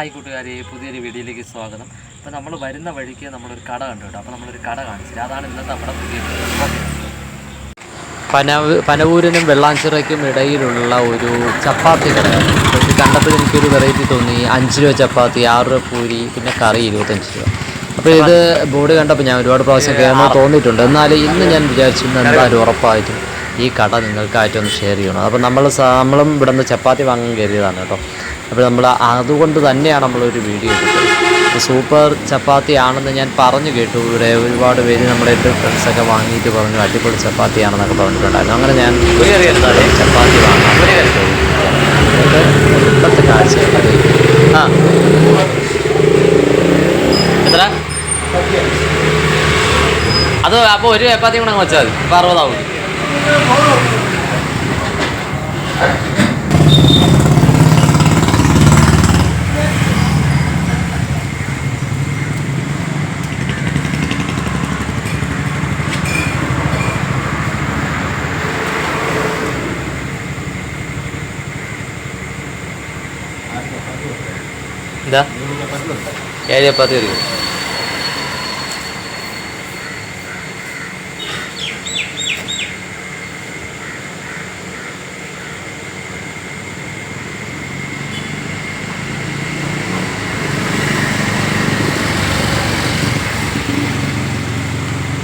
Hi കൂട്ടുകാരെ, പുതിയൊരു വീഡിയോയിലേക്ക് സ്വാഗതം. അപ്പോൾ നമ്മൾ വരുന്ന വഴിക്ക് നമ്മളൊരു കട കണ്ടു കേട്ടോ. അപ്പോൾ നമ്മളൊരു കട കാണിച്ചില്ല, അതാണ് ഇന്നത്തെ നമ്മുടെ പുതിയ പനവൂരിനും വെള്ളാഞ്ചിറയ്ക്കും ഇടയിലുള്ള ഒരു ചപ്പാത്തി കട. ഇത് കണ്ടപ്പോൾ എനിക്കൊരു വെറൈറ്റി തോന്നി. 5 രൂപ ചപ്പാത്തി, 6 രൂപ പൂരി, പിന്നെ കറി 25 രൂപ. അപ്പോൾ ഇത് ബോർഡ് കണ്ടപ്പോൾ ഞാൻ ഒരുപാട് പ്രാവശ്യം കയറണമെന്ന് തോന്നിയിട്ടുണ്ട്. എന്നാൽ ഇന്ന് ഞാൻ വിചാരിച്ചു എന്തായാലും ഉറപ്പായിട്ടും ഈ കട നിങ്ങൾക്കായിട്ടൊന്ന് ഷെയർ ചെയ്യണം. അപ്പോൾ നമ്മളും ഇവിടെ നിന്ന് ചപ്പാത്തി വാങ്ങാൻ കയറിയതാണ് കേട്ടോ. അപ്പോൾ നമ്മൾ അതുകൊണ്ട് തന്നെയാണ് നമ്മളൊരു വീഡിയോ എടുത്തത്. സൂപ്പർ ചപ്പാത്തി ആണെന്ന് ഞാൻ പറഞ്ഞു കേട്ടു. ഇവിടെ ഒരുപാട് പേര് നമ്മുടെ എൻ്റെ ഫ്രണ്ട്സൊക്കെ വാങ്ങിയിട്ട് പറഞ്ഞു അടിപൊളി ചപ്പാത്തിയാണെന്നൊക്കെ പറഞ്ഞിട്ടുണ്ടായിരുന്നു. അങ്ങനെ ഞാൻ ചപ്പാത്തി വാങ്ങാൻ ഇപ്പോഴത്തെ കാഴ്ച എത്ര അത് അപ്പോൾ ഒരു ചപ്പാത്തി കൂടെ വെച്ചാൽ മതി. അപ്പോൾ 60 ആവും. എന്താ 7 ചപ്പാത്തി വരും.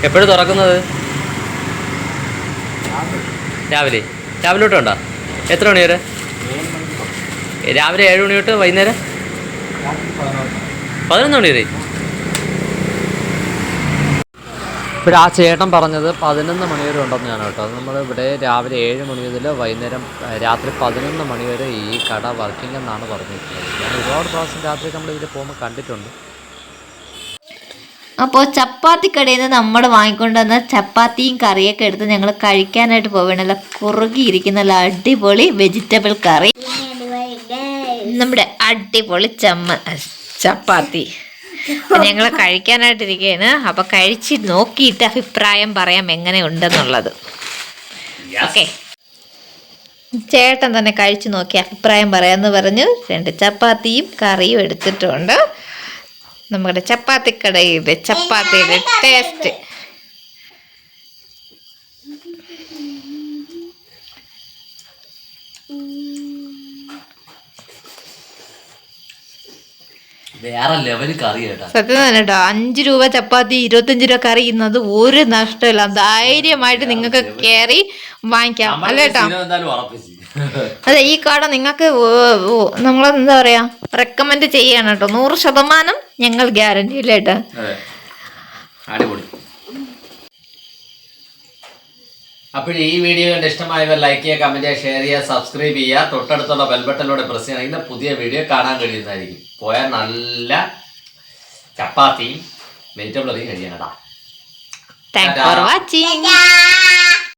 എപ്പോഴും തുറക്കുന്നത്? രാവിലെ തൊട്ടുണ്ടോ? എത്ര മണി വരെ? രാവിലെ 7 മണി തൊട്ട് വൈകുന്നേരം 11 മണി വരെ. ഇപ്പോൾ ആ ചേട്ടൻ പറഞ്ഞത് 11 മണി വരെ ഉണ്ടെന്നാണ് കേട്ടോ. നമ്മൾ ഇവിടെ രാവിലെ 7 മണി മുതൽ വൈകുന്നേരം രാത്രി 11 മണി വരെ ഈ കട വർക്കിംഗ് എന്നാണ് പറഞ്ഞിട്ടുള്ളത്. ഞാൻ ഒരുപാട് പ്രാവശ്യം രാത്രി നമ്മൾ ഇതിൽ പോകുമ്പോൾ കണ്ടിട്ടുണ്ട്. അപ്പോൾ ചപ്പാത്തി കടയിൽ നിന്ന് നമ്മൾ വാങ്ങിക്കൊണ്ട് വന്ന ചപ്പാത്തിയും കറിയൊക്കെ എടുത്ത് ഞങ്ങൾ കഴിക്കാനായിട്ട് പോവുകയാണല്ലോ. കുറുകിയിരിക്കുന്ന അടിപൊളി വെജിറ്റബിൾ കറി, നമ്മുടെ അടിപൊളി ചപ്പാത്തി ഞങ്ങൾ കഴിക്കാനായിട്ടിരിക്കുകയാണ്. അപ്പോൾ കഴിച്ച് നോക്കിയിട്ട് അഭിപ്രായം പറയാം എങ്ങനെ ഉണ്ടെന്നുള്ളത്. ഓക്കെ, ചേട്ടൻ തന്നെ കഴിച്ചു നോക്കി അഭിപ്രായം പറയാമെന്ന് പറഞ്ഞു 2 ചപ്പാത്തിയും കറിയും എടുത്തിട്ടുണ്ട്. നമ്മുടെ ചപ്പാത്തിക്കടയിലെ ചപ്പാത്തിയുടെ ടേസ്റ്റ് വേറെ ലെവൽ കറി കേട്ടോ. സത്യം തന്നെ കേട്ടോ. 5 രൂപ ചപ്പാത്തി 25 രൂപ കറി ഇന്നത് ഒരു നഷ്ടമില്ല. ധൈര്യമായിട്ട് നിങ്ങൾക്ക് കയറി വാങ്ങിക്കാം അല്ലേ കേട്ടോ. അതെ, ഈ കട നിങ്ങൾക്ക് നമ്മളെന്താ പറയാ റെക്കമെൻഡ് ചെയ്യാണ് കേട്ടോ. 100% ഞങ്ങൾ ഗ്യാരണ്ടി ഇല്ല കേട്ടോ. അപ്പോൾ ഈ വീഡിയോ കണ്ട് ഇഷ്ടമായവർ ലൈക്ക് ചെയ്യുക, കമന്റ് ചെയ്യുക, ഷെയർ ചെയ്യുക, സബ്സ്ക്രൈബ് ചെയ്യുക. തൊട്ടടുത്തുള്ള ബെൽബട്ടനിലൂടെ പ്രസ് ചെയ്യണം. ഇന്ന് പുതിയ വീഡിയോ കാണാൻ കഴിയുന്നതായിരിക്കും. പോയാൽ നല്ല ചപ്പാത്തിയും വെജിറ്റബിൾ കറിയും കഴിയാനടാ. Thanks for watching.